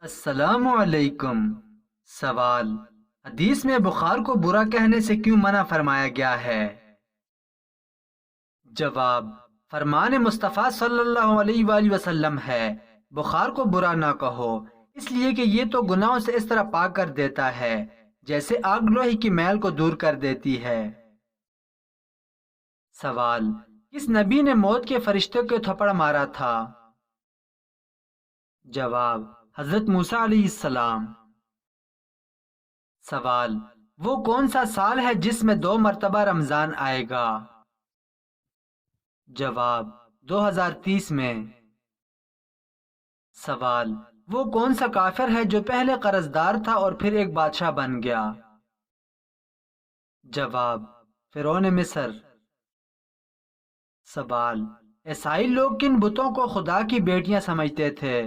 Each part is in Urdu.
السلام علیکم۔ سوال: حدیث میں بخار کو برا کہنے سے کیوں منع فرمایا گیا ہے؟ جواب: فرمان مصطفیٰ صلی اللہ علیہ وآلہ وسلم ہے، بخار کو برا نہ کہو، اس لیے کہ یہ تو گناہوں سے اس طرح پاک کر دیتا ہے جیسے آگ لوہے کی میل کو دور کر دیتی ہے۔ سوال: کس نبی نے موت کے فرشتے کو تھپڑ مارا تھا؟ جواب: حضرت موسیٰ علیہ السلام۔ سوال: وہ کون سا سال ہے جس میں 2 مرتبہ رمضان آئے گا؟ جواب: 2030 میں۔ سوال: وہ کون سا کافر ہے جو پہلے قرض دار تھا اور پھر ایک بادشاہ بن گیا؟ جواب: فرعون مصر۔ سوال: عیسائی لوگ کن بتوں کو خدا کی بیٹیاں سمجھتے تھے؟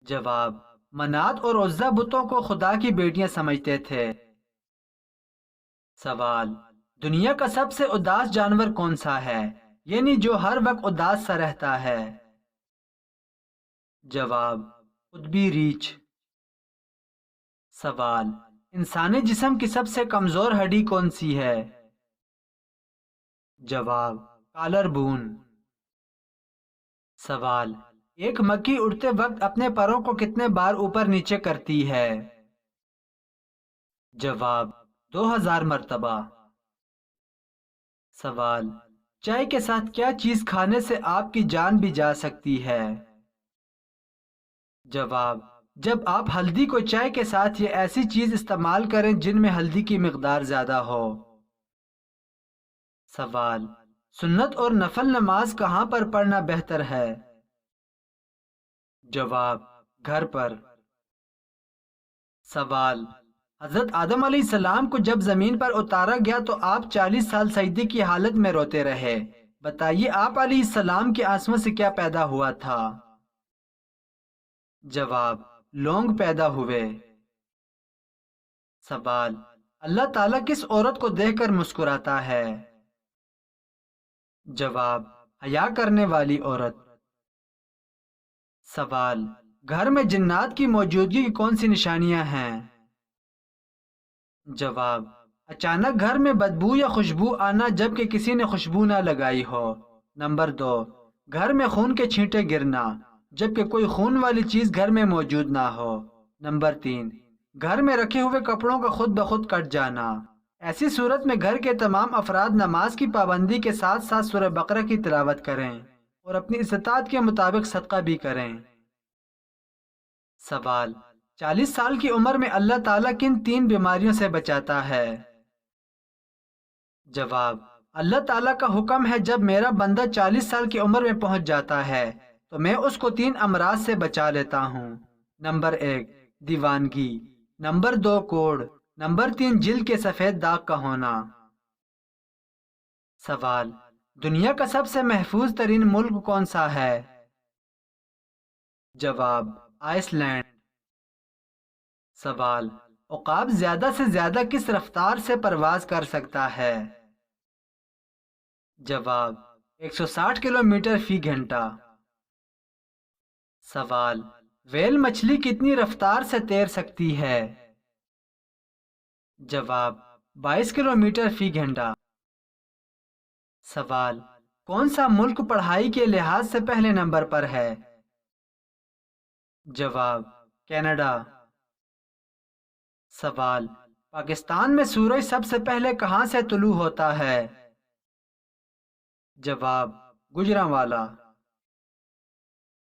جواب: منات اور عزا بتوں کو خدا کی بیٹیاں سمجھتے تھے۔ سوال: دنیا کا سب سے اداس جانور کون سا ہے، یعنی جو ہر وقت اداس سا رہتا ہے؟ جواب: قطبی ریچھ۔ سوال: انسانی جسم کی سب سے کمزور ہڈی کون سی ہے؟ جواب: کالر بون۔ سوال: ایک مکھی اڑتے وقت اپنے پروں کو کتنے بار اوپر نیچے کرتی ہے؟ جواب: 2000 مرتبہ۔ سوال: چائے کے ساتھ کیا چیز کھانے سے آپ کی جان بھی جا سکتی ہے؟ جواب: جب آپ ہلدی کو چائے کے ساتھ یہ ایسی چیز استعمال کریں جن میں ہلدی کی مقدار زیادہ ہو۔ سوال: سنت اور نفل نماز کہاں پر پڑھنا بہتر ہے؟ جواب: گھر پر۔ سوال: حضرت آدم علیہ السلام کو جب زمین پر اتارا گیا تو آپ 40 سال سجدے کی حالت میں روتے رہے، بتائیے آپ علیہ السلام کے آنسوؤں سے کیا پیدا ہوا تھا؟ جواب: لونگ پیدا ہوئے۔ سوال: اللہ تعالیٰ کس عورت کو دیکھ کر مسکراتا ہے؟ جواب: حیا کرنے والی عورت۔ سوال: گھر میں جنات کی موجودگی کی کون سی نشانیاں ہیں؟ جواب: اچانک گھر میں بدبو یا خوشبو آنا جبکہ کسی نے خوشبو نہ لگائی ہو۔ نمبر 2، گھر میں خون کے چھینٹے گرنا جبکہ کوئی خون والی چیز گھر میں موجود نہ ہو۔ نمبر 3، گھر میں رکھے ہوئے کپڑوں کا خود بخود کٹ جانا۔ ایسی صورت میں گھر کے تمام افراد نماز کی پابندی کے ساتھ ساتھ سورہ بقرہ کی تلاوت کریں اور اپنی استطاعت کے مطابق صدقہ بھی کریں۔ سوال: 40 سال کی عمر میں اللہ تعالیٰ کن 3 بیماریوں سے بچاتا ہے؟ جواب: اللہ تعالیٰ کا حکم ہے جب میرا بندہ 40 سال کی عمر میں پہنچ جاتا ہے تو میں اس کو 3 امراض سے بچا لیتا ہوں۔ نمبر 1، دیوانگی۔ نمبر 2، کوڑ۔ نمبر 3، جلد کے سفید داغ کا ہونا۔ سوال: دنیا کا سب سے محفوظ ترین ملک کون سا ہے؟ جواب: آئس لینڈ۔ سوال: عقاب زیادہ سے زیادہ کس رفتار سے پرواز کر سکتا ہے؟ جواب: 160 کلومیٹر فی گھنٹہ۔ سوال: ویل مچھلی کتنی رفتار سے تیر سکتی ہے؟ جواب: 22 کلومیٹر فی گھنٹہ۔ سوال: کون سا ملک پڑھائی کے لحاظ سے پہلے نمبر پر ہے؟ جواب: کینیڈا۔ سوال: پاکستان میں سورج سب سے پہلے کہاں سے طلوع ہوتا ہے؟ جواب: گوجرانوالا۔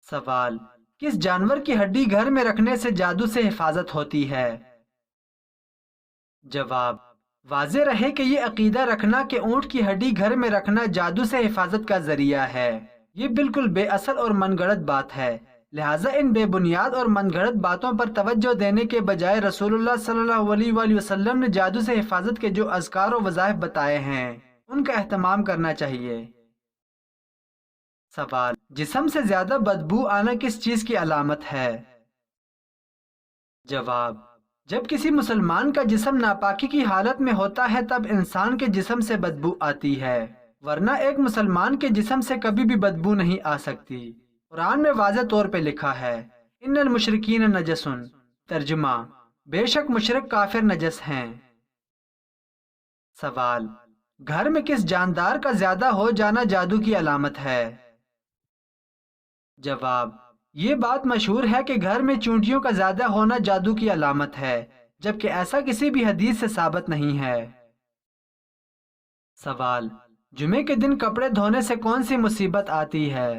سوال: کس جانور کی ہڈی گھر میں رکھنے سے جادو سے حفاظت ہوتی ہے؟ جواب: واضح رہے کہ یہ عقیدہ رکھنا کہ اونٹ کی ہڈی گھر میں رکھنا جادو سے حفاظت کا ذریعہ ہے یہ بالکل بے اصل اور من گھڑت بات ہے، لہٰذا ان بے بنیاد اور من گھڑت باتوں پر توجہ دینے کے بجائے رسول اللہ صلی اللہ علیہ وآلہ وسلم نے جادو سے حفاظت کے جو اذکار و وظائف بتائے ہیں ان کا اہتمام کرنا چاہیے۔ سوال: جسم سے زیادہ بدبو آنا کس چیز کی علامت ہے؟ جواب: جب کسی مسلمان کا جسم ناپاکی کی حالت میں ہوتا ہے تب انسان کے جسم سے بدبو آتی ہے، ورنہ ایک مسلمان کے جسم سے کبھی بھی بدبو نہیں آ سکتی۔ قرآن میں واضح طور پہ لکھا ہے ان المشرکین نجس، ترجمہ بے شک مشرک کافر نجس ہیں۔ سوال، گھر میں کس جاندار کا زیادہ ہو جانا جادو کی علامت ہے؟ جواب، یہ بات مشہور ہے کہ گھر میں چونٹیوں کا زیادہ ہونا جادو کی علامت ہے، جبکہ ایسا کسی بھی حدیث سے ثابت نہیں ہے۔ سوال، جمعے کے دن کپڑے دھونے سے کون سی مصیبت آتی ہے؟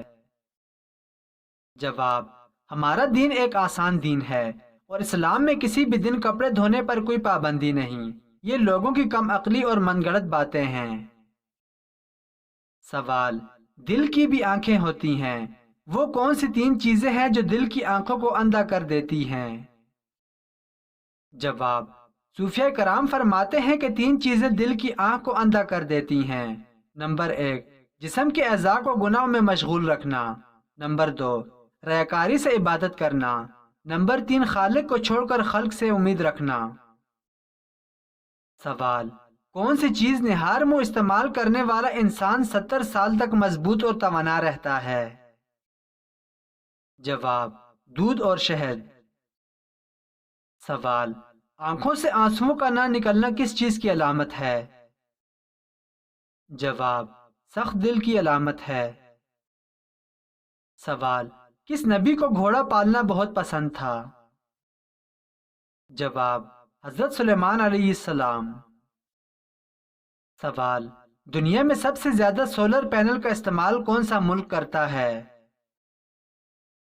جواب، ہمارا دین ایک آسان دین ہے اور اسلام میں کسی بھی دن کپڑے دھونے پر کوئی پابندی نہیں، یہ لوگوں کی کم عقلی اور من گھڑت باتیں ہیں۔ سوال، دل کی بھی آنکھیں ہوتی ہیں، وہ کون سی 3 چیزیں ہیں جو دل کی آنکھوں کو اندھا کر دیتی ہیں؟ جواب، صوفیہ کرام فرماتے ہیں کہ 3 چیزیں دل کی آنکھ کو اندھا کر دیتی ہیں۔ نمبر 1، جسم کے اعضاء کو گناہوں میں مشغول رکھنا۔ نمبر 2، ریاکاری سے عبادت کرنا۔ نمبر 3، خالق کو چھوڑ کر خلق سے امید رکھنا۔ سوال، کون سی چیز نہار منہ استعمال کرنے والا انسان 70 سال تک مضبوط اور توانا رہتا ہے؟ جواب، دودھ اور شہد۔ سوال، آنکھوں سے آنسوؤں کا نہ نکلنا کس چیز کی علامت ہے؟ جواب، سخت دل کی علامت ہے۔ سوال، کس نبی کو گھوڑا پالنا بہت پسند تھا؟ جواب، حضرت سلیمان علیہ السلام۔ سوال، دنیا میں سب سے زیادہ سولر پینل کا استعمال کون سا ملک کرتا ہے؟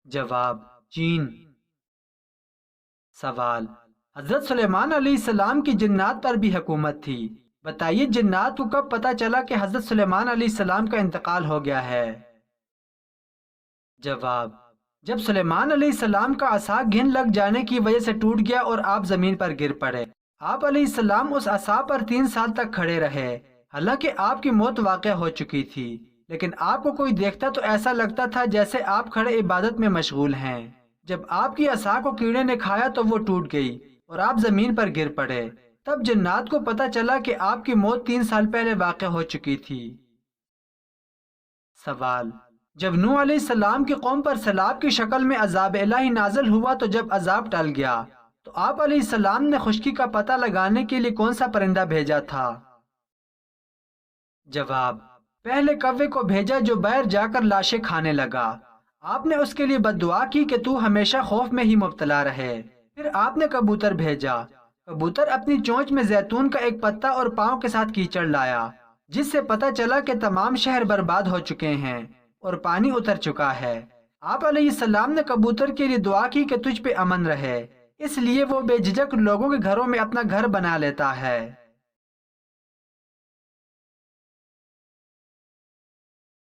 جواب، چین۔ سوال، حضرت سلیمان علیہ السلام کی جنات پر بھی حکومت تھی، بتائیے جنات کو کب پتہ چلا کہ حضرت سلیمان علیہ السلام کا انتقال ہو گیا ہے؟ جواب، جب سلیمان علیہ السلام کا عصا گھن لگ جانے کی وجہ سے ٹوٹ گیا اور آپ زمین پر گر پڑے۔ آپ علیہ السلام اس عصا پر 3 سال تک کھڑے رہے، حالانکہ آپ کی موت واقع ہو چکی تھی، لیکن آپ کو کوئی دیکھتا تو ایسا لگتا تھا جیسے آپ کھڑے عبادت میں مشغول ہیں۔ جب آپ کی عصا کو کیڑے نے کھایا تو وہ ٹوٹ گئی اور آپ زمین پر گر پڑے، تب جنات کو پتہ چلا کہ آپ کی موت 3 سال پہلے واقع ہو چکی تھی۔ سوال، جب نوح علیہ السلام کی قوم پر سیلاب کی شکل میں عذاب الہی نازل ہوا تو جب عذاب ٹل گیا تو آپ علیہ السلام نے خشکی کا پتہ لگانے کے لیے کون سا پرندہ بھیجا تھا؟ جواب، پہلے کوے کو بھیجا جو باہر جا کر لاشیں کھانے لگا۔ آپ نے اس کے لیے بد دعا کی کہ تو ہمیشہ خوف میں ہی مبتلا رہے۔ پھر آپ نے کبوتر بھیجا۔ کبوتر اپنی چونچ میں زیتون کا ایک پتا اور پاؤں کے ساتھ کیچڑ لایا، جس سے پتہ چلا کہ تمام شہر برباد ہو چکے ہیں اور پانی اتر چکا ہے۔ آپ علیہ السلام نے کبوتر کے لیے دعا کی کہ تجھ پہ امن رہے، اس لیے وہ بے جھجک لوگوں کے گھروں میں اپنا گھر بنا لیتا ہے۔